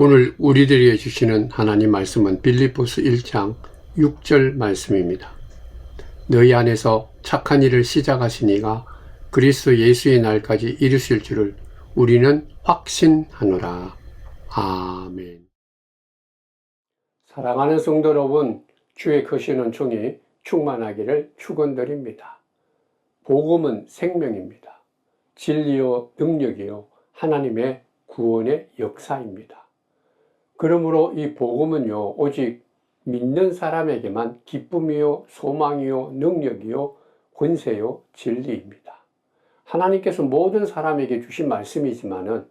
오늘 우리들에게 주시는 하나님 말씀은 빌립보서 1장 6절 말씀입니다. 너희 안에서 착한 일을 시작하시니가 그리스도 예수의 날까지 이루실 줄을 우리는 확신하노라. 아멘. 사랑하는 성도 여러분, 주의 크신 은총이 충만하기를 축원드립니다. 복음은 생명입니다. 진리요 능력이요 하나님의 구원의 역사입니다. 그러므로 이 복음은요, 오직 믿는 사람에게만 기쁨이요, 소망이요, 능력이요, 권세요, 진리입니다. 하나님께서 모든 사람에게 주신 말씀이지만은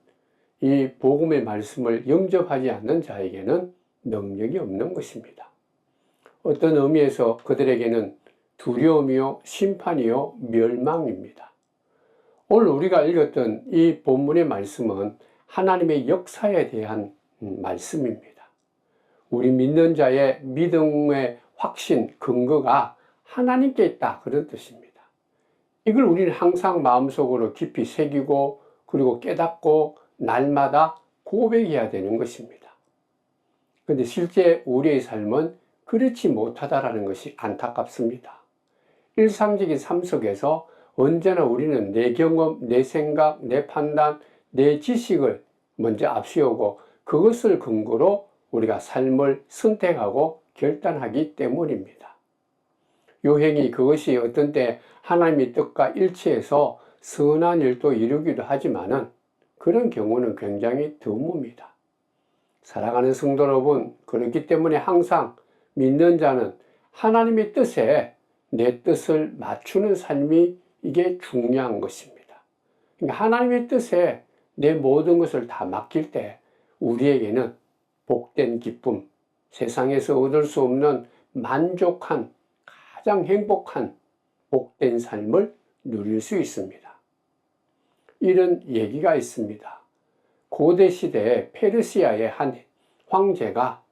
이 복음의 말씀을 영접하지 않는 자에게는 능력이 없는 것입니다. 어떤 의미에서 그들에게는 두려움이요, 심판이요, 멸망입니다. 오늘 우리가 읽었던 이 본문의 말씀은 하나님의 역사에 대한 말씀입니다. 우리 믿는 자의 믿음의 확신, 근거가 하나님께 있다, 그런 뜻입니다. 이걸 우리는 항상 마음속으로 깊이 새기고 그리고 깨닫고 날마다 고백해야 되는 것입니다. 그런데 실제 우리의 삶은 그렇지 못하다라는 것이 안타깝습니다. 일상적인 삶 속에서 언제나 우리는 내 경험, 내 생각, 내 판단, 내 지식을 먼저 앞세우고 그것을 근거로 우리가 삶을 선택하고 결단하기 때문입니다. 요행이 그것이 어떤 때 하나님의 뜻과 일치해서 선한 일도 이루기도 하지만은 그런 경우는 굉장히 드뭅니다. 사랑하는 성도 여러분, 그렇기 때문에 항상 믿는 자는 하나님의 뜻에 내 뜻을 맞추는 삶이 이게 중요한 것입니다. 그러니까 하나님의 뜻에 내 모든 것을 다 맡길 때 우리에게는 복된 기쁨, 세상에서 얻을 수 없는 만족한, 가장 행복한 복된 삶을 누릴 수 있습니다. 이런 얘기가 있습니다. 고대 시대에 페르시아의 한 황제가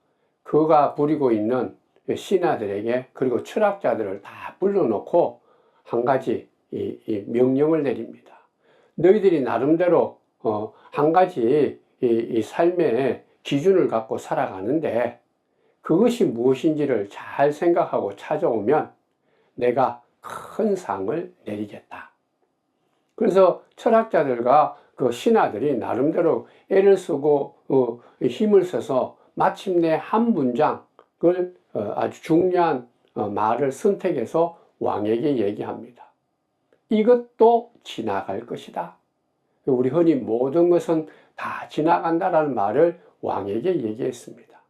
그가 부리고 있는 신하들에게 그리고 철학자들을 다 불러놓고 한 가지 명령을 내립니다. 너희들이 나름대로 한 가지 이 삶의 기준을 갖고 살아가는데 그것이 무엇인지를 잘 생각하고 찾아오면 내가 큰 상을 내리겠다. 그래서 철학자들과 그 신하들이 나름대로 애를 쓰고 힘을 써서 마침내 한 문장을 아주 중요한 말을 선택해서 왕에게 얘기합니다. 이것도 지나갈 것이다. 우리 흔히 모든 것은 다 지나간다라는 말을 왕에게 얘기했습니다.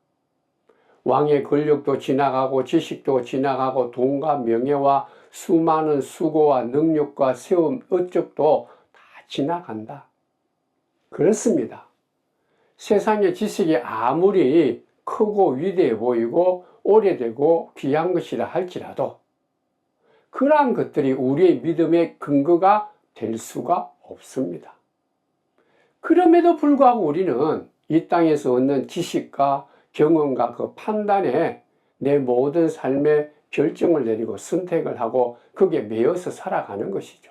왕의 권력도 지나가고 지식도 지나가고 돈과 명예와 수많은 수고와 능력과 세움, 업적도 다 지나간다. 그렇습니다. 세상의 지식이 아무리 크고 위대해 보이고 오래되고 귀한 것이라 할지라도 그러한 것들이 우리의 믿음의 근거가 될 수가 없습니다. 그럼에도 불구하고 우리는 이 땅에서 얻는 지식과 경험과 그 판단에 내 모든 삶의 결정을 내리고 선택을 하고 거기에 매여서 살아가는 것이죠.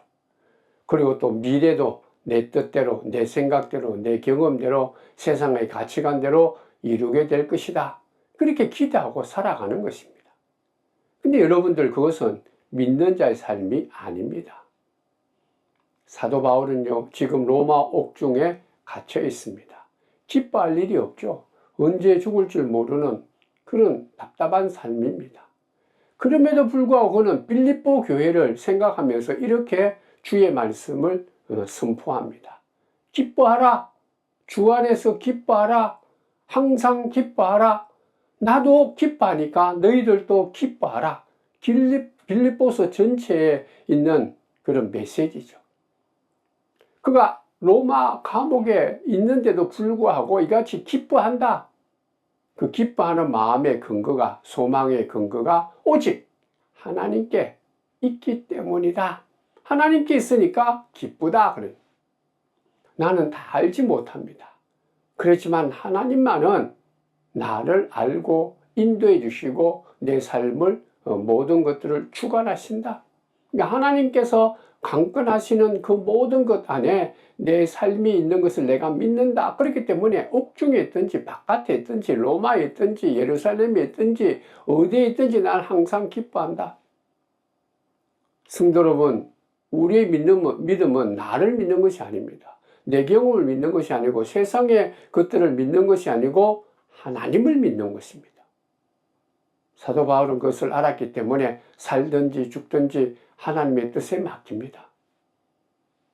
그리고 또 미래도 내 뜻대로, 내 생각대로, 내 경험대로, 세상의 가치관대로 이루게 될 것이다. 그렇게 기대하고 살아가는 것입니다. 근데 여러분들 그것은 믿는 자의 삶이 아닙니다. 사도 바울은요, 지금 로마 옥중에 갇혀 있습니다. 기뻐할 일이 없죠. 언제 죽을 줄 모르는 그런 답답한 삶입니다. 그럼에도 불구하고 그는 빌립보 교회를 생각하면서 이렇게 주의 말씀을 선포합니다. 기뻐하라. 주 안에서 기뻐하라. 항상 기뻐하라. 나도 기뻐하니까 너희들도 기뻐하라. 빌립보서 전체에 있는 그런 메시지죠. 그가 로마 감옥에 있는데도 불구하고 이같이 기뻐한다. 그 기뻐하는 마음의 근거가, 소망의 근거가 오직 하나님께 있기 때문이다. 하나님께 있으니까 기쁘다. 그래. 나는 다 알지 못합니다. 그렇지만 하나님만은 나를 알고 인도해 주시고 내 삶을 모든 것들을 주관하신다. 그러니까 하나님께서 강권하시는 그 모든 것 안에 내 삶이 있는 것을 내가 믿는다. 그렇기 때문에 옥중에 있든지 바깥에 있든지 로마에 있든지 예루살렘에 있든지 어디에 있든지 난 항상 기뻐한다. 성도 여러분, 우리의 믿음은 나를 믿는 것이 아닙니다. 내 경험을 믿는 것이 아니고 세상의 것들을 믿는 것이 아니고 하나님을 믿는 것입니다. 사도 바울은 그것을 알았기 때문에 살든지 죽든지 하나님의 뜻에 맡깁니다.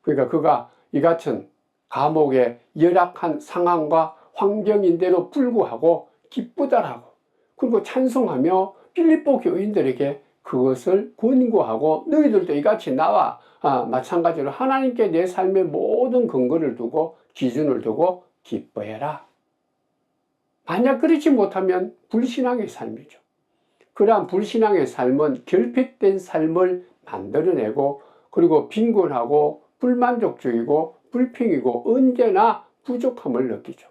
그러니까 그가 이 같은 감옥의 열악한 상황과 환경인데도 불구하고 기쁘다라고, 그리고 찬송하며 필립보 교인들에게 그것을 권고하고 너희들도 이같이 나와 마찬가지로 하나님께 내 삶의 모든 근거를 두고 기준을 두고 기뻐해라. 만약 그렇지 못하면 불신앙의 삶이죠. 그러한 불신앙의 삶은 결핍된 삶을 만들어내고, 그리고 빈곤하고 불만족적이고 불평이고 언제나 부족함을 느끼죠.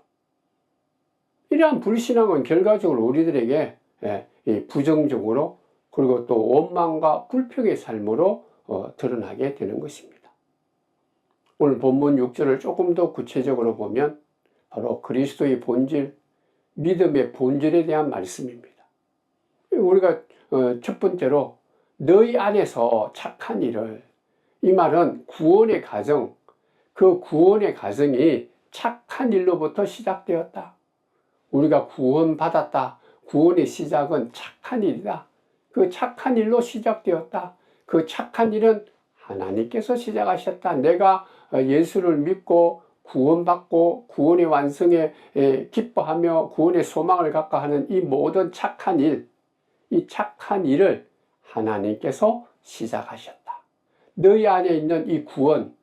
이러한 불신앙은 결과적으로 우리들에게 부정적으로, 그리고 또 원망과 불평의 삶으로 드러나게 되는 것입니다. 오늘 본문 6절을 조금 더 구체적으로 보면 바로 그리스도의 본질, 믿음의 본질에 대한 말씀입니다. 우리가 첫 번째로 너희 안에서 착한 일을, 이 말은 구원의 과정, 그 구원의 과정이 착한 일로부터 시작되었다. 우리가 구원받았다. 구원의 시작은 착한 일이다. 그 착한 일로 시작되었다. 그 착한 일은 하나님께서 시작하셨다. 내가 예수를 믿고 구원받고 구원의 완성에 기뻐하며 구원의 소망을 갖고 하는 이 모든 착한 일, 이 착한 일을 하나님께서 시작하셨다. 너희 안에 있는 이 구원,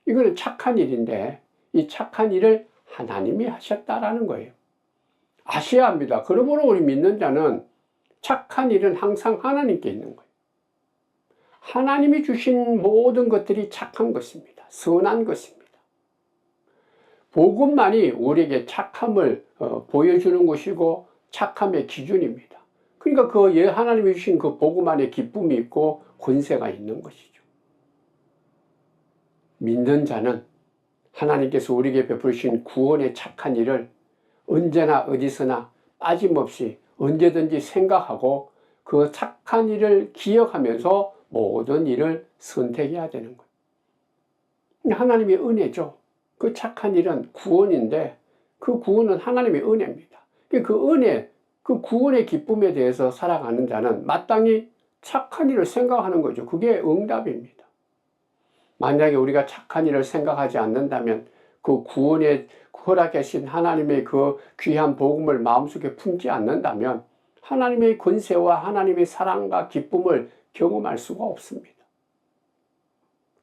이거는 착한 일인데 이 착한 일을 하나님이 하셨다라는 거예요. 아셔야 합니다. 그러므로 우리 믿는 자는 착한 일은 항상 하나님께 있는 거예요. 하나님이 주신 모든 것들이 착한 것입니다. 선한 것입니다. 복음만이 우리에게 착함을 보여주는 것이고 착함의 기준입니다. 그러니까 그 하나님이 주신 그 복음 안에 기쁨이 있고 권세가 있는 것이죠. 믿는 자는 하나님께서 우리에게 베푸신 구원의 착한 일을 언제나 어디서나 빠짐없이 언제든지 생각하고 그 착한 일을 기억하면서 모든 일을 선택해야 되는 거예요. 하나님의 은혜죠. 그 착한 일은 구원인데 그 구원은 하나님의 은혜입니다. 그 은혜, 그 구원의 기쁨에 대해서 살아가는 자는 마땅히 착한 일을 생각하는 거죠. 그게 응답입니다. 만약에 우리가 착한 일을 생각하지 않는다면 그 구원에 허락하신 하나님의 그 귀한 복음을 마음속에 품지 않는다면 하나님의 권세와 하나님의 사랑과 기쁨을 경험할 수가 없습니다.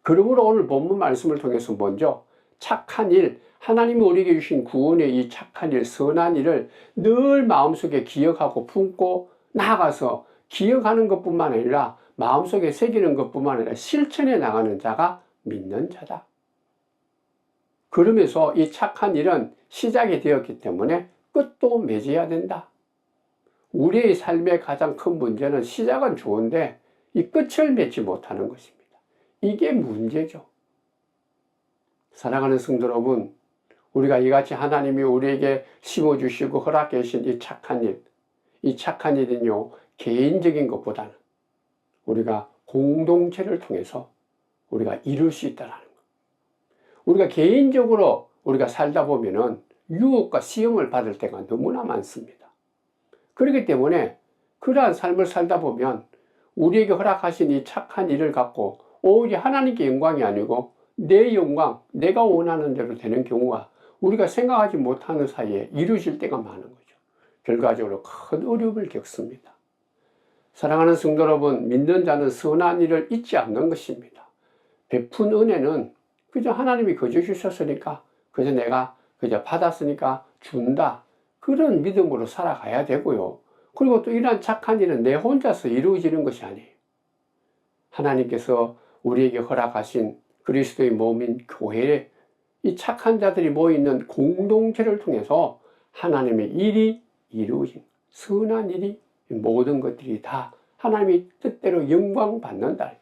그러므로 오늘 본문 말씀을 통해서 먼저 착한 일, 하나님이 우리에게 주신 구원의 이 착한 일, 선한 일을 늘 마음속에 기억하고 품고 나아가서 기억하는 것뿐만 아니라 마음속에 새기는 것뿐만 아니라 실천해 나가는 자가 믿는 자다. 그러면서 이 착한 일은 시작이 되었기 때문에 끝도 맺어야 된다. 우리의 삶의 가장 큰 문제는 시작은 좋은데 이 끝을 맺지 못하는 것입니다. 이게 문제죠. 사랑하는 성도 여러분, 우리가 이같이 하나님이 우리에게 심어주시고 허락해 주신 이 착한 일, 이 착한 일은요, 개인적인 것보다는 우리가 공동체를 통해서 우리가 이룰 수 있다는 것. 우리가 개인적으로 우리가 살다 보면은 유혹과 시험을 받을 때가 너무나 많습니다. 그렇기 때문에 그러한 삶을 살다 보면 우리에게 허락하신 이 착한 일을 갖고 오히려 하나님께 영광이 아니고 내 영광, 내가 원하는 대로 되는 경우가 우리가 생각하지 못하는 사이에 이루어질 때가 많은 거죠. 결과적으로 큰 어려움을 겪습니다. 사랑하는 성도 여러분, 믿는 자는 선한 일을 잊지 않는 것입니다. 베푼 은혜는 그저 하나님이 거저 주셨으니까, 그저 내가 그저 받았으니까 준다. 그런 믿음으로 살아가야 되고요. 그리고 또 이러한 착한 일은 내 혼자서 이루어지는 것이 아니에요. 하나님께서 우리에게 허락하신 그리스도의 몸인 교회에 이 착한 자들이 모여있는 공동체를 통해서 하나님의 일이 이루어진 선한 일이 모든 것들이 다 하나님의 뜻대로 영광 받는다.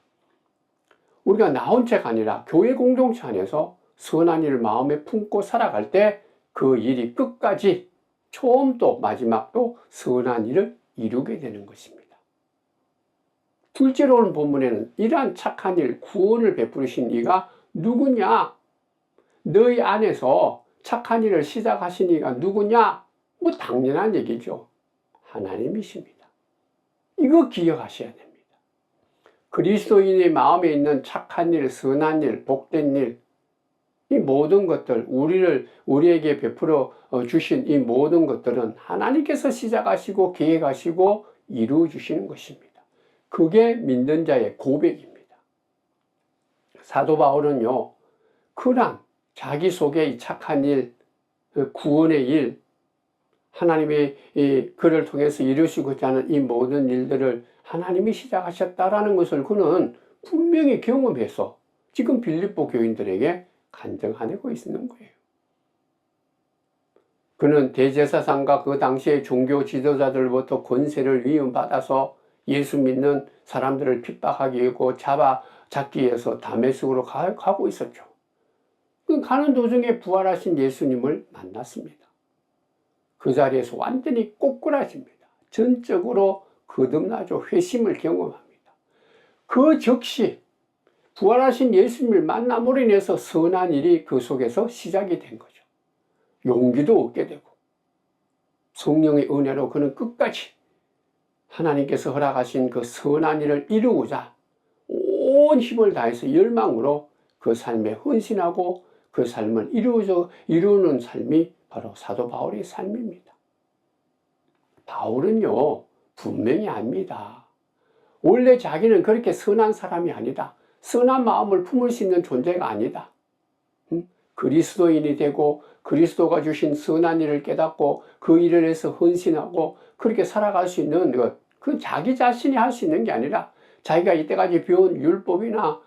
우리가 나 혼자가 아니라 교회 공동체 안에서 선한 일을 마음에 품고 살아갈 때 그 일이 끝까지 처음도 마지막도 선한 일을 이루게 되는 것입니다. 둘째로 오는 본문에는 이러한 착한 일, 구원을 베푸신 이가 누구냐? 너희 안에서 착한 일을 시작하신 이가 누구냐? 뭐 당연한 얘기죠. 하나님이십니다. 이거 기억하셔야 됩니다. 그리스도인의 마음에 있는 착한 일, 선한 일, 복된 일, 이 모든 것들, 우리에게 베풀어 주신 이 모든 것들은 하나님께서 시작하시고 계획하시고 이루어 주시는 것입니다. 그게 믿는 자의 고백입니다. 사도 바울은요, 그런 자기 속에 이 착한 일, 구원의 일, 하나님의 그를 통해서 이루시고자 하는 이 모든 일들을 하나님이 시작하셨다라는 것을 그는 분명히 경험해서 지금 빌립보 교인들에게 간증하고 있는 거예요. 그는 대제사장과 그 당시의 종교 지도자들로부터 권세를 위임받아서 예수 믿는 사람들을 핍박하기 위하고 잡기 위해서 다메섹으로 가고 있었죠. 가는 도중에 부활하신 예수님을 만났습니다. 그 자리에서 완전히 꼬꾸라집니다. 전적으로 거듭나죠. 회심을 경험합니다. 그 즉시 부활하신 예수님을 만남으로 인해서 선한 일이 그 속에서 시작이 된 거죠. 용기도 얻게 되고 성령의 은혜로 그는 끝까지 하나님께서 허락하신 그 선한 일을 이루고자 온 힘을 다해서 열망으로 그 삶에 헌신하고 그 삶을 이루는 삶이 바로 사도 바울의 삶입니다. 바울은요, 분명히 압니다. 원래 자기는 그렇게 선한 사람이 아니다. 선한 마음을 품을 수 있는 존재가 아니다. 그리스도인이 되고 그리스도가 주신 선한 일을 깨닫고 그 일을 해서 헌신하고 그렇게 살아갈 수 있는 것, 그 자기 자신이 할 수 있는 게 아니라 자기가 이때까지 배운 율법이나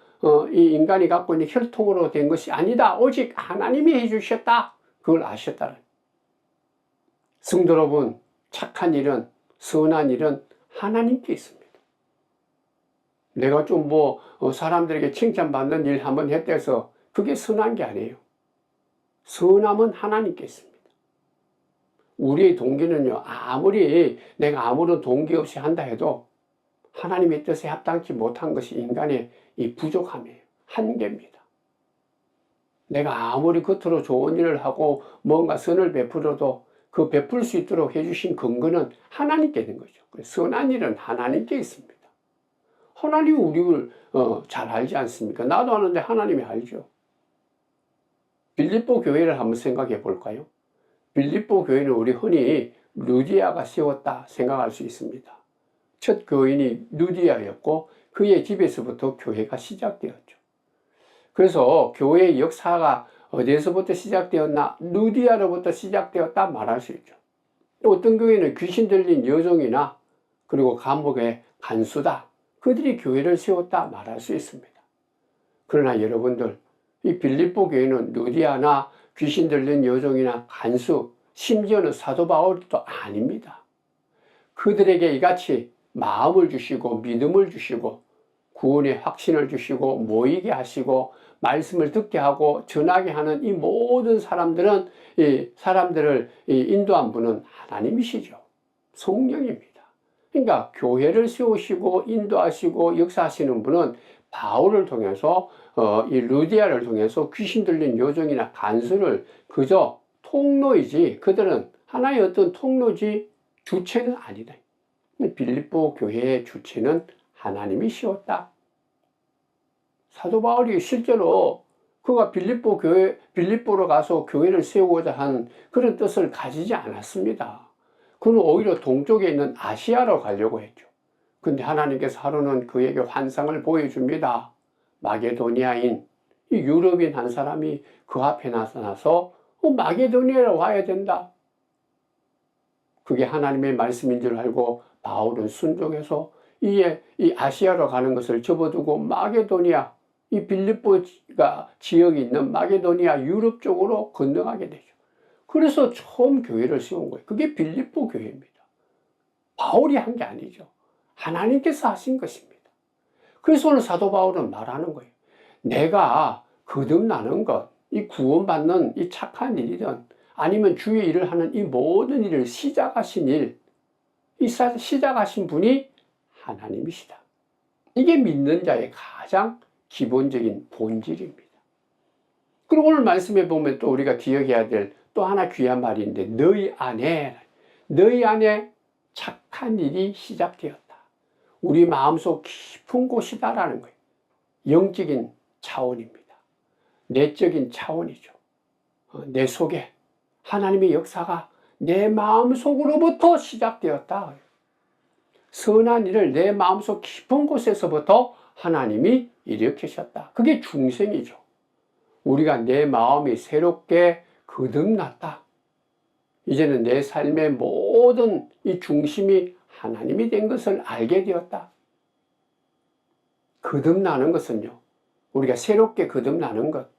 이 인간이 갖고 있는 혈통으로 된 것이 아니다. 오직 하나님이 해주셨다. 그걸 아셨다는. 성도 여러분, 착한 일은, 선한 일은 하나님께 있습니다. 내가 좀 사람들에게 칭찬받는 일 한번 했다 해서 그게 선한 게 아니에요. 선함은 하나님께 있습니다. 우리의 동기는요, 내가 아무런 동기 없이 한다 해도 하나님의 뜻에 합당치 못한 것이 인간의 이 부족함이에요. 한계입니다. 내가 아무리 겉으로 좋은 일을 하고 뭔가 선을 베풀어도 그 베풀 수 있도록 해주신 근거는 하나님께 있는 거죠. 선한 일은 하나님께 있습니다. 하나님이 우리를 잘 알지 않습니까? 나도 아는데 하나님이 알죠. 빌립보 교회를 한번 생각해 볼까요? 빌립보 교회는 우리 흔히 루디아가 세웠다 생각할 수 있습니다. 첫 교인이 루디아였고 그의 집에서부터 교회가 시작되었죠. 그래서 교회의 역사가 어디에서부터 시작되었나? 루디아로부터 시작되었다 말할 수 있죠. 어떤 교회는 귀신 들린 여종이나 그리고 감옥의 간수다. 그들이 교회를 세웠다 말할 수 있습니다. 그러나 여러분들, 이 빌립보 교회는 루디아나 귀신 들린 여종이나 간수, 심지어는 사도 바울도 아닙니다. 그들에게 이같이 마음을 주시고 믿음을 주시고 구원의 확신을 주시고 모이게 하시고 말씀을 듣게 하고 전하게 하는 이 모든 사람들을 인도한 분은 하나님이시죠. 성령입니다. 그러니까 교회를 세우시고 인도하시고 역사하시는 분은 바울을 통해서 이 루디아를 통해서 귀신 들린 여종이나 간수를 그저 통로이지, 그들은 하나의 어떤 통로지 주체는 아니다. 빌립보 교회의 주체는 하나님이시었다. 사도 바울이 실제로 그가 빌립보로 가서 교회를 세우고자 하는 그런 뜻을 가지지 않았습니다. 그는 오히려 동쪽에 있는 아시아로 가려고 했죠. 근데 하나님께서 하루는 그에게 환상을 보여줍니다. 마게도니아인, 이 유럽인 한 사람이 그 앞에 나타나서 마게도니아로 와야 된다. 그게 하나님의 말씀인 줄 알고 바울은 순종해서 이 아시아로 가는 것을 접어두고 마게도니아, 이 빌립보가 지역에 있는 마게도니아 유럽 쪽으로 건너가게 되죠. 그래서 처음 교회를 세운 거예요. 그게 빌립보 교회입니다. 바울이 한 게 아니죠. 하나님께서 하신 것입니다. 그래서 오늘 사도 바울은 말하는 거예요. 내가 거듭나는 것, 이 구원받는 이 착한 일이든 아니면 주의 일을 하는 이 모든 일을 시작하신 시작하신 분이 하나님이시다. 이게 믿는 자의 가장 기본적인 본질입니다. 그리고 오늘 말씀에 보면 또 우리가 기억해야 될 또 하나 귀한 말이 있는데 너희 안에 착한 일이 시작되었다. 우리 마음속 깊은 곳이다라는 거예요. 영적인 차원입니다. 내적인 차원이죠. 내 속에 하나님의 역사가 내 마음속으로부터 시작되었다. 선한 일을 내 마음속 깊은 곳에서부터 하나님이 일으키셨다. 그게 중생이죠. 우리가 내 마음이 새롭게 거듭났다. 이제는 내 삶의 모든 이 중심이 하나님이 된 것을 알게 되었다. 거듭나는 것은요, 우리가 새롭게 거듭나는 것,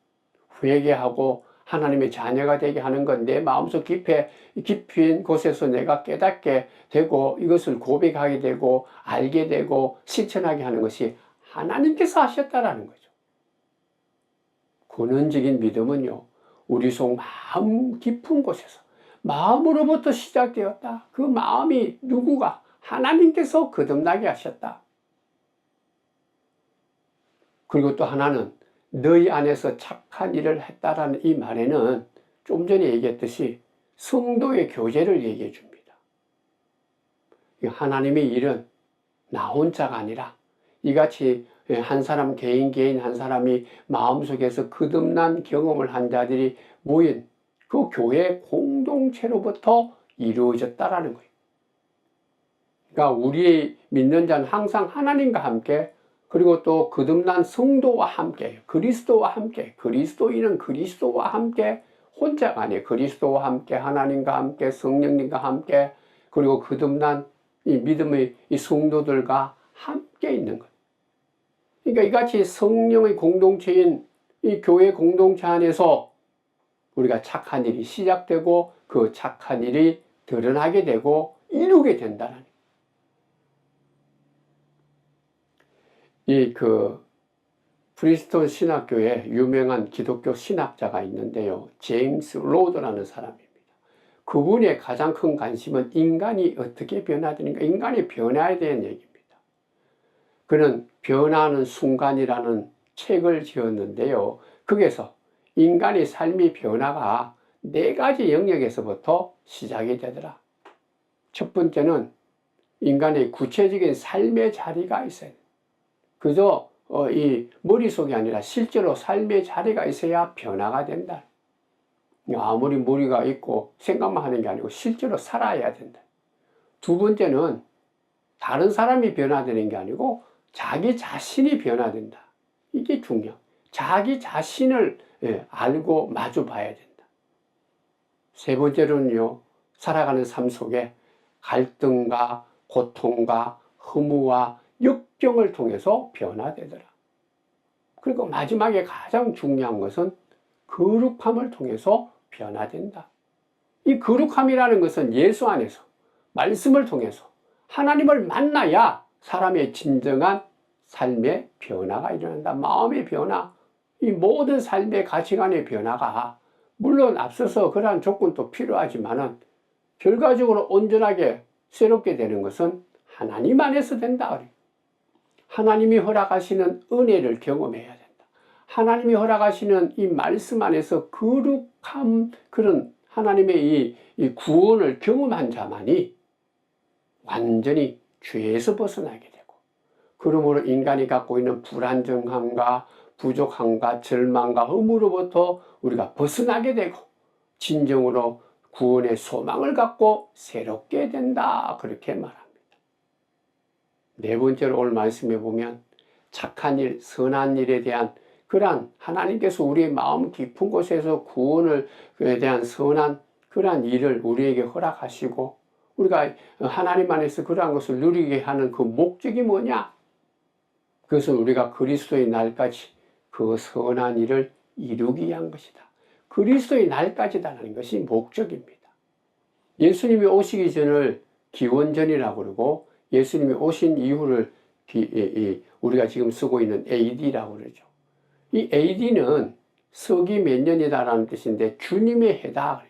회개하고 하나님의 자녀가 되게 하는 것, 내 마음속 깊은 곳에서 내가 깨닫게 되고 이것을 고백하게 되고 알게 되고 실천하게 하는 것이 하나님께서 하셨다라는 거죠. 근원적인 믿음은요, 우리 속 마음 깊은 곳에서 마음으로부터 시작되었다. 그 마음이 누구가? 하나님께서 거듭나게 하셨다. 그리고 또 하나는 너희 안에서 착한 일을 했다라는 이 말에는 좀 전에 얘기했듯이 성도의 교제를 얘기해 줍니다. 하나님의 일은 나 혼자가 아니라 이같이 한 사람 개인 한 사람이 마음속에서 거듭난 경험을 한 자들이 모인 그 교회 공동체로부터 이루어졌다라는 거예요. 그러니까 우리의 믿는 자는 항상 하나님과 함께 그리고 또 거듭난 성도와 함께 그리스도와 함께 그리스도인은 그리스도와 함께 혼자가 아니에요. 그리스도와 함께 하나님과 함께 성령님과 함께 그리고 거듭난 이 믿음의 이 성도들과 함께 있는 것. 그러니까 이같이 성령의 공동체인 이 교회 공동체 안에서 우리가 착한 일이 시작되고 그 착한 일이 드러나게 되고 이루게 된다는 이 프리스톤 신학교에 유명한 기독교 신학자가 있는데요. 제임스 로드라는 사람입니다. 그분의 가장 큰 관심은 인간이 어떻게 변화되는가, 인간이 변화에 대한 얘기입니다. 그는 변화하는 순간이라는 책을 지었는데요. 거기서 인간의 삶의 변화가 4가지 영역에서부터 시작이 되더라. 첫 번째는 인간의 구체적인 삶의 자리가 있어야 돼. 그저 이 머릿속이 아니라 실제로 삶의 자리가 있어야 변화가 된다. 아무리 머리가 있고 생각만 하는 게 아니고 실제로 살아야 된다. 두 번째는 다른 사람이 변화되는 게 아니고 자기 자신이 변화된다. 이게 중요해. 자기 자신을 알고 마주 봐야 된다. 세 번째로는요, 살아가는 삶 속에 갈등과 고통과 허무와 역경을 통해서 변화되더라. 그리고 마지막에 가장 중요한 것은 거룩함을 통해서 변화된다. 이 거룩함이라는 것은 예수 안에서 말씀을 통해서 하나님을 만나야 사람의 진정한 삶의 변화가 일어난다. 마음의 변화, 이 모든 삶의 가치관의 변화가 물론 앞서서 그러한 조건도 필요하지만은 결과적으로 온전하게 새롭게 되는 것은 하나님 안에서 된다. 하나님이 허락하시는 은혜를 경험해야 된다. 하나님이 허락하시는 이 말씀 안에서 거룩함, 그런 하나님의 이 구원을 경험한 자만이 완전히 죄에서 벗어나게 되고, 그러므로 인간이 갖고 있는 불안정함과 부족함과 절망과 허무로부터 우리가 벗어나게 되고 진정으로 구원의 소망을 갖고 새롭게 된다. 그렇게 말합니다. 네 번째로 오늘 말씀해 보면 착한 일, 선한 일에 대한 그러한 하나님께서 우리의 마음 깊은 곳에서 구원을 대한 선한 그러한 일을 우리에게 허락하시고 우리가 하나님 안에서 그러한 것을 누리게 하는 그 목적이 뭐냐? 그것은 우리가 그리스도의 날까지 그 선한 일을 이루기 위한 것이다. 그리스도의 날까지다라는 것이 목적입니다. 예수님이 오시기 전을 기원전이라고 그러고 예수님이 오신 이후를 우리가 지금 쓰고 있는 AD라고 그러죠. 이 AD는 서기 몇 년이다라는 뜻인데 주님의 해다.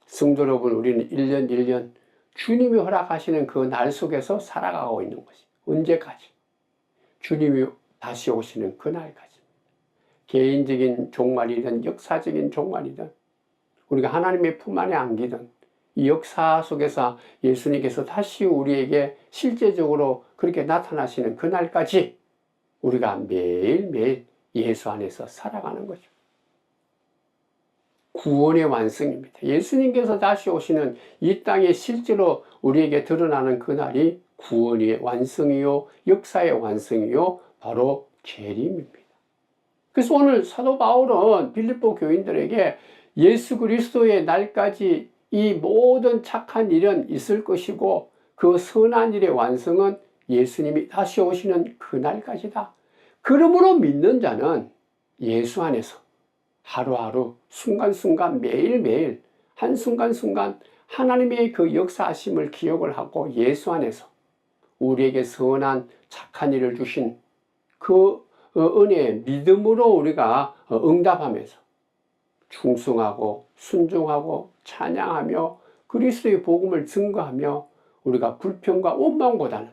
성도 여러분, 우리는 1년 1년 주님이 허락하시는 그 날 속에서 살아가고 있는 것이 언제까지? 주님이 다시 오시는 그날까지. 개인적인 종말이든 역사적인 종말이든 우리가 하나님의 품 안에 안기든 이 역사 속에서 예수님께서 다시 우리에게 실제적으로 그렇게 나타나시는 그날까지 우리가 매일매일 예수 안에서 살아가는 거죠. 구원의 완성입니다. 예수님께서 다시 오시는 이 땅에 실제로 우리에게 드러나는 그날이 구원의 완성이요, 역사의 완성이요, 바로 재림입니다. 그래서 오늘 사도 바울은 빌립보 교인들에게 예수 그리스도의 날까지 이 모든 착한 일은 있을 것이고 그 선한 일의 완성은 예수님이 다시 오시는 그날까지다. 그러므로 믿는 자는 예수 안에서 하루하루 순간순간 매일매일 한순간순간 하나님의 그 역사하심을 기억을 하고 예수 안에서 우리에게 선한 착한 일을 주신 그 은혜의 믿음으로 우리가 응답하면서 충성하고 순종하고 찬양하며 그리스도의 복음을 증거하며 우리가 불평과 원망보다는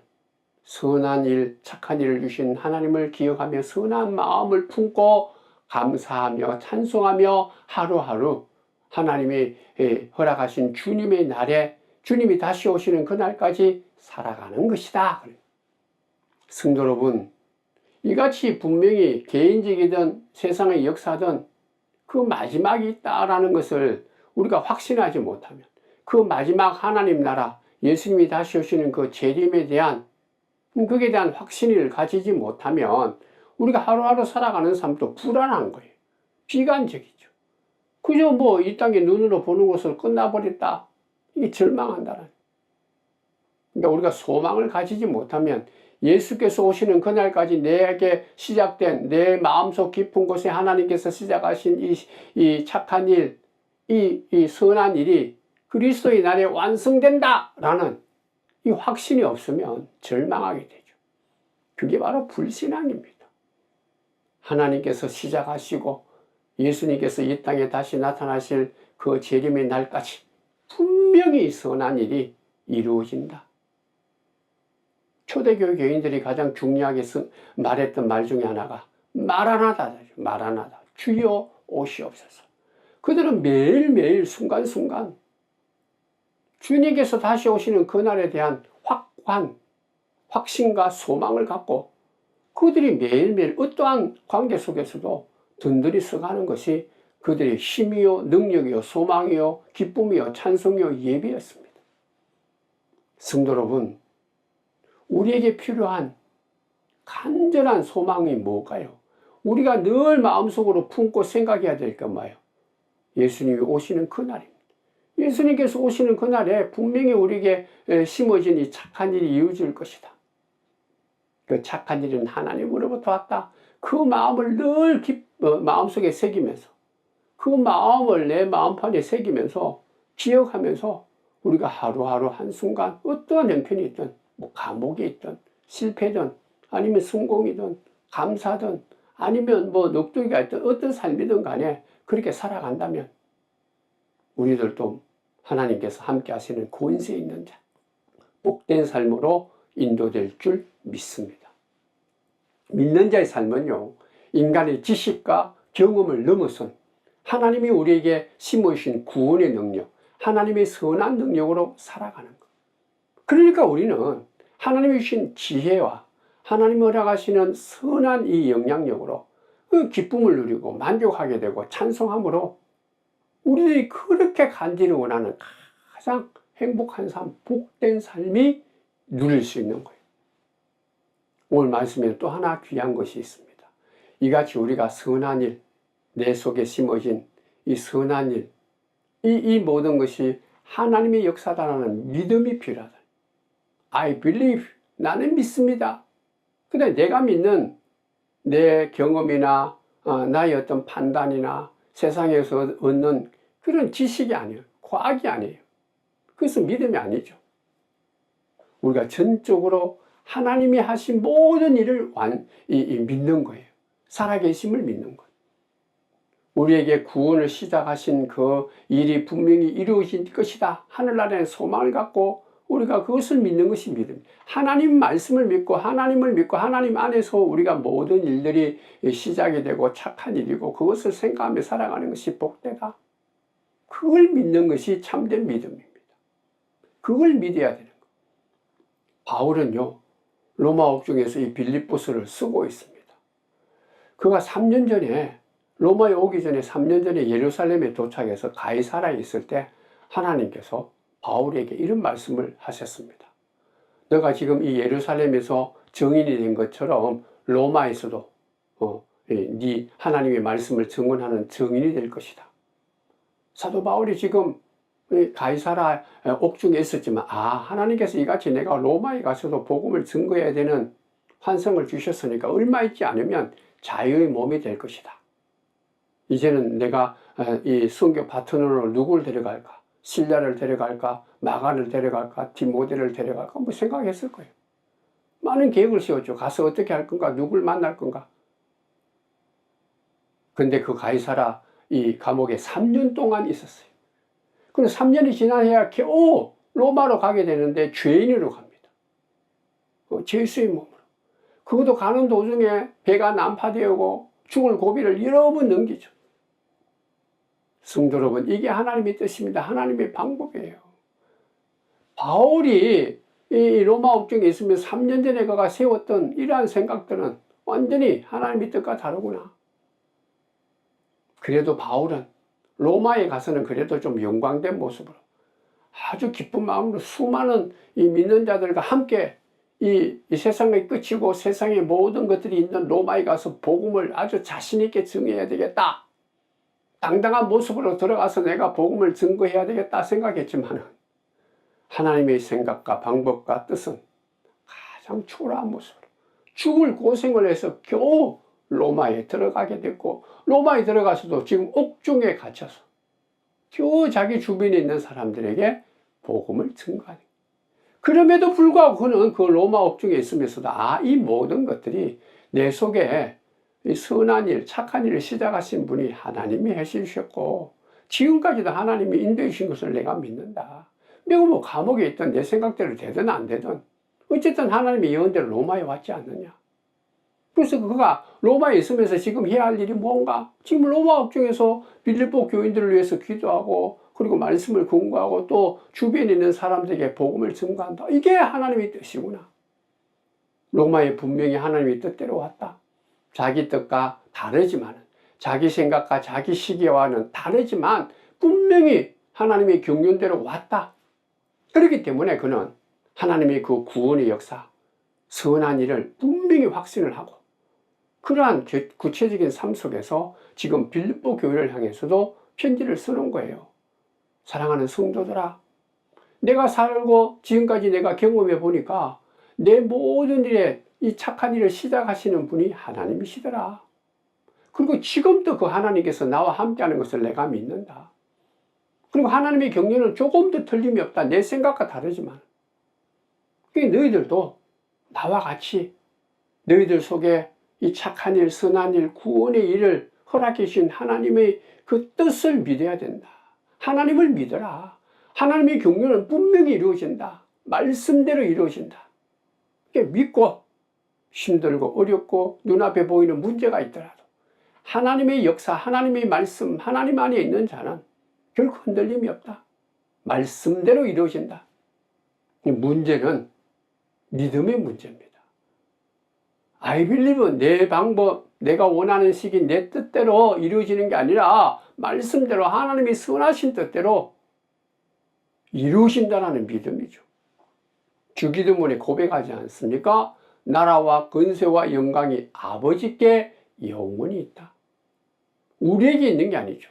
선한 일, 착한 일을 주신 하나님을 기억하며 선한 마음을 품고 감사하며 찬송하며 하루하루 하나님이 허락하신 주님의 날에 주님이 다시 오시는 그날까지 살아가는 것이다. 성도 여러분, 이같이 분명히 개인적이든 세상의 역사든 그 마지막이 있다라는 것을 우리가 확신하지 못하면 그 마지막 하나님 나라 예수님이 다시 오시는 그 재림에 대한 거기에 대한 확신을 가지지 못하면 우리가 하루하루 살아가는 삶도 불안한 거예요. 비관적이죠. 그저 뭐 이 땅에 눈으로 보는 것으로 끝나버렸다. 이게 절망한다는. 그러니까 우리가 소망을 가지지 못하면 예수께서 오시는 그날까지 내게 시작된 내 마음속 깊은 곳에 하나님께서 시작하신 이 착한 일, 이 선한 일이 그리스도의 날에 완성된다라는 이 확신이 없으면 절망하게 되죠. 그게 바로 불신앙입니다. 하나님께서 시작하시고 예수님께서 이 땅에 다시 나타나실 그 재림의 날까지 분명히 선한 일이 이루어진다. 초대교회 교인들이 가장 중요하게 말했던 말 중에 하나가 마라나다죠. 마라나다. 주여 오시옵소서. 그들은 매일매일 순간순간 주님께서 다시 오시는 그날에 대한 확신과 소망을 갖고 그들이 매일매일 어떠한 관계 속에서도 든든히 서가는 것이 그들의 힘이요, 능력이요, 소망이요, 기쁨이요, 찬송이요, 예배였습니다. 성도 여러분, 우리에게 필요한 간절한 소망이 뭘까요? 우리가 늘 마음속으로 품고 생각해야 될 건 뭐예요? 예수님이 오시는 그날입니다. 예수님께서 오시는 그날에 분명히 우리에게 심어진 이 착한 일이 이루어질 것이다. 그 착한 일은 하나님으로부터 왔다. 그 마음을 늘 마음속에 새기면서 그 마음을 내 마음판에 새기면서 기억하면서 우리가 하루하루 한순간 어떠한 형편이 있든 뭐 감옥이 있든 실패든 아니면 성공이든 감사든 아니면 뭐 넋두기가 있든 어떤 삶이든 간에 그렇게 살아간다면 우리들도 하나님께서 함께 하시는 권세 있는 자, 복된 삶으로 인도될 줄 믿습니다. 믿는 자의 삶은요, 인간의 지식과 경험을 넘어선 하나님이 우리에게 심으신 구원의 능력, 하나님의 선한 능력으로 살아가는 것. 그러니까 우리는 하나님이 주신 지혜와 하나님이 허락하시는 선한 이 영향력으로 그 기쁨을 누리고 만족하게 되고 찬송함으로 우리들이 그렇게 간절히 원하는 가장 행복한 삶, 복된 삶이 누릴 수 있는 거예요. 오늘 말씀에 또 하나 귀한 것이 있습니다. 이같이 우리가 선한 일, 내 속에 심어진 이 선한 일, 이 모든 것이 하나님의 역사다라는 믿음이 필요하다. I believe, 나는 믿습니다. 근데 내가 믿는 내 경험이나 나의 어떤 판단이나 세상에서 얻는 그런 지식이 아니에요. 과학이 아니에요. 그것은 믿음이 아니죠. 우리가 전적으로 하나님이 하신 모든 일을 믿는 거예요. 살아계심을 믿는 것. 우리에게 구원을 시작하신 그 일이 분명히 이루어질 것이다. 하늘나라의 소망을 갖고 우리가 그것을 믿는 것이 믿음입니다. 하나님 말씀을 믿고 하나님을 믿고 하나님 안에서 우리가 모든 일들이 시작이 되고 착한 일이고 그것을 생각하며 살아가는 것이 복되다. 그걸 믿는 것이 참된 믿음입니다. 그걸 믿어야 되는 것. 바울은요, 로마 옥중에서 이 빌립보서를 쓰고 있습니다. 그가 3년 전에 로마에 오기 전에 3년 전에 예루살렘에 도착해서 가이사라에 있을 때 하나님께서 바울에게 이런 말씀을 하셨습니다. 너가 지금 이 예루살렘에서 증인이 된 것처럼 로마에서도 네 하나님의 말씀을 증언하는 증인이 될 것이다. 사도 바울이 지금 가이사라 옥중에 있었지만 하나님께서 이같이 내가 로마에 가서도 복음을 증거해야 되는 환상을 주셨으니까 얼마 있지 않으면 자유의 몸이 될 것이다. 이제는 내가 이 선교 파트너로 누구를 데려갈까? 실라를 데려갈까? 마가를 데려갈까? 디모데를 데려갈까? 뭐 생각했을 거예요. 많은 계획을 세웠죠. 가서 어떻게 할 건가? 누굴 만날 건가? 근데 그 가이사라 이 감옥에 3년 동안 있었어요. 그럼 3년이 지나야 겨우 로마로 가게 되는데 죄인으로 갑니다. 죄수의 몸으로. 그것도 가는 도중에 배가 난파되고 죽을 고비를 여러 번 넘기죠. 성도 여러분, 이게 하나님의 뜻입니다. 하나님의 방법이에요. 바울이 이 로마 옥중에 있으면 3년 전에 그가 세웠던 이러한 생각들은 완전히 하나님의 뜻과 다르구나. 그래도 바울은 로마에 가서는 그래도 좀 영광된 모습으로 아주 기쁜 마음으로 수많은 이 믿는 자들과 함께 이 세상의 끝이고 세상의 모든 것들이 있는 로마에 가서 복음을 아주 자신 있게 증거해야 되겠다. 당당한 모습으로 들어가서 내가 복음을 증거해야 되겠다 생각했지만 하나님의 생각과 방법과 뜻은 가장 초라한 모습으로 죽을 고생을 해서 겨우 로마에 들어가게 됐고 로마에 들어가서도 지금 옥중에 갇혀서 겨우 자기 주변에 있는 사람들에게 복음을 증거하는 거예요. 그럼에도 불구하고 그는 그 로마 옥중에 있으면서도 이 모든 것들이 내 속에 이 선한 일, 착한 일을 시작하신 분이 하나님이 해주셨고 지금까지도 하나님이 인도해 주신 것을 내가 믿는다. 내가 뭐 감옥에 있던 내 생각대로 되든 안 되든 어쨌든 하나님의 예언대로 로마에 왔지 않느냐. 그래서 그가 로마에 있으면서 지금 해야 할 일이 뭔가? 지금 로마 옥중에서 빌립보 교인들을 위해서 기도하고 그리고 말씀을 공부하고 또 주변에 있는 사람들에게 복음을 증거한다. 이게 하나님의 뜻이구나. 로마에 분명히 하나님의 뜻대로 왔다. 자기 뜻과 다르지만 자기 생각과 자기 시기와는 다르지만 분명히 하나님의 경륜대로 왔다. 그렇기 때문에 그는 하나님의 그 구원의 역사, 선한 일을 분명히 확신을 하고 그러한 구체적인 삶 속에서 지금 빌립보 교회를 향해서도 편지를 쓰는 거예요. 사랑하는 성도들아, 내가 살고 지금까지 내가 경험해 보니까 내 모든 일에 이 착한 일을 시작하시는 분이 하나님이시더라. 그리고 지금도 그 하나님께서 나와 함께하는 것을 내가 믿는다. 그리고 하나님의 경륜은 조금도 틀림이 없다. 내 생각과 다르지만 너희들도 나와 같이 너희들 속에 이 착한 일, 선한 일, 구원의 일을 허락해 주신 하나님의 그 뜻을 믿어야 된다. 하나님을 믿어라. 하나님의 경륜은 분명히 이루어진다. 말씀대로 이루어진다. 믿고 힘들고 어렵고 눈앞에 보이는 문제가 있더라도 하나님의 역사, 하나님의 말씀, 하나님 안에 있는 자는 결코 흔들림이 없다. 말씀대로 이루어진다. 문제는 믿음의 문제입니다. I believe은 내 방법, 내가 원하는 시기 내 뜻대로 이루어지는 게 아니라 말씀대로 하나님이 선하신 뜻대로 이루어진다는 믿음이죠. 주기도문에 고백하지 않습니까? 나라와 권세와 영광이 아버지께 영원히 있다. 우리에게 있는 게 아니죠.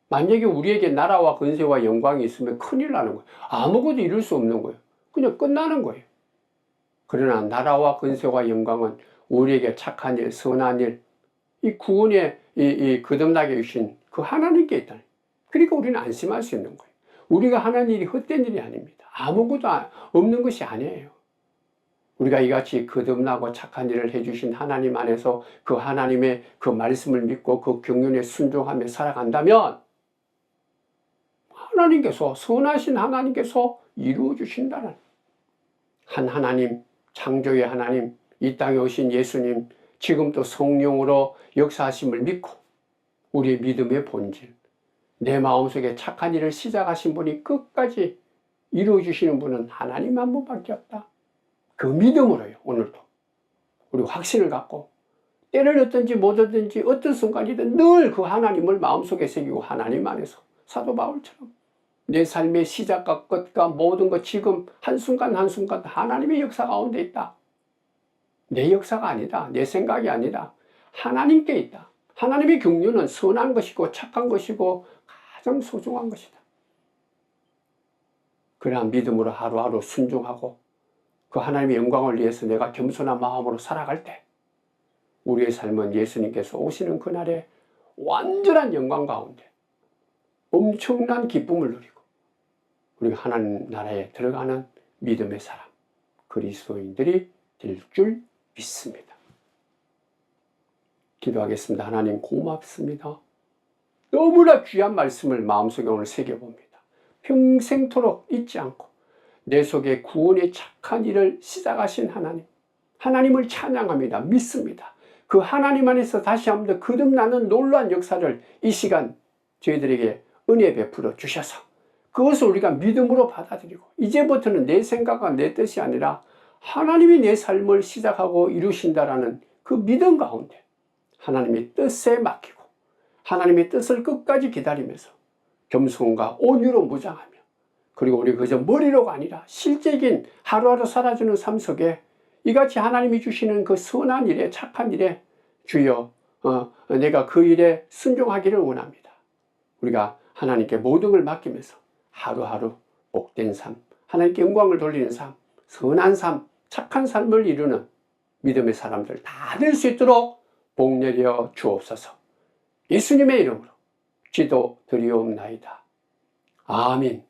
만약에 우리에게 나라와 권세와 영광이 있으면 큰일 나는 거예요. 아무것도 이룰 수 없는 거예요. 그냥 끝나는 거예요. 그러나 나라와 권세와 영광은 우리에게 착한 일, 선한 일, 이 구원에 거듭나게 해주신 그 하나님께 있다. 그러니까 우리는 안심할 수 있는 거예요. 우리가 하는 일이 헛된 일이 아닙니다. 아무것도 없는 것이 아니에요. 우리가 이같이 거듭나고 착한 일을 해주신 하나님 안에서 그 하나님의 그 말씀을 믿고 그 경륜에 순종하며 살아간다면 하나님께서, 선하신 하나님께서 이루어 주신다는, 한 하나님, 창조의 하나님, 이 땅에 오신 예수님, 지금도 성령으로 역사하심을 믿고 우리의 믿음의 본질, 내 마음속에 착한 일을 시작하신 분이 끝까지 이루어 주시는 분은 하나님 한 분밖에 없다. 그 믿음으로요, 오늘도 우리 확신을 갖고 때를 얻든지 못 얻든지 어떤 순간이든 늘 그 하나님을 마음속에 새기고 하나님 안에서 사도 바울처럼 내 삶의 시작과 끝과 모든 것 지금 한순간 한순간 하나님의 역사 가운데 있다. 내 역사가 아니다. 내 생각이 아니다. 하나님께 있다. 하나님의 경륜은 선한 것이고 착한 것이고 가장 소중한 것이다. 그러한 믿음으로 하루하루 순종하고 그 하나님의 영광을 위해서 내가 겸손한 마음으로 살아갈 때 우리의 삶은 예수님께서 오시는 그날에 완전한 영광 가운데 엄청난 기쁨을 누리고 우리가 하나님 나라에 들어가는 믿음의 사람, 그리스도인들이 될 줄 믿습니다. 기도하겠습니다. 하나님 고맙습니다. 너무나 귀한 말씀을 마음속에 오늘 새겨봅니다. 평생토록 잊지 않고 내 속에 구원의 착한 일을 시작하신 하나님, 하나님을 찬양합니다. 믿습니다. 그 하나님 안에서 다시 한 번 더 거듭나는 놀라운 역사를 이 시간 저희들에게 은혜 베풀어 주셔서 그것을 우리가 믿음으로 받아들이고 이제부터는 내 생각과 내 뜻이 아니라 하나님이 내 삶을 시작하고 이루신다라는 그 믿음 가운데 하나님의 뜻에 맡기고 하나님의 뜻을 끝까지 기다리면서 겸손과 온유로 무장하며 그리고 우리 그저 머리로가 아니라 실제적인 하루하루 살아주는 삶 속에 이같이 하나님이 주시는 그 선한 일에 착한 일에 주여 내가 그 일에 순종하기를 원합니다. 우리가 하나님께 모든 걸 맡기면서 하루하루 복된 삶, 하나님께 영광을 돌리는 삶, 선한 삶, 착한 삶을 이루는 믿음의 사람들 다 될 수 있도록 복 내려 주옵소서. 예수님의 이름으로 기도드리옵나이다. 아멘.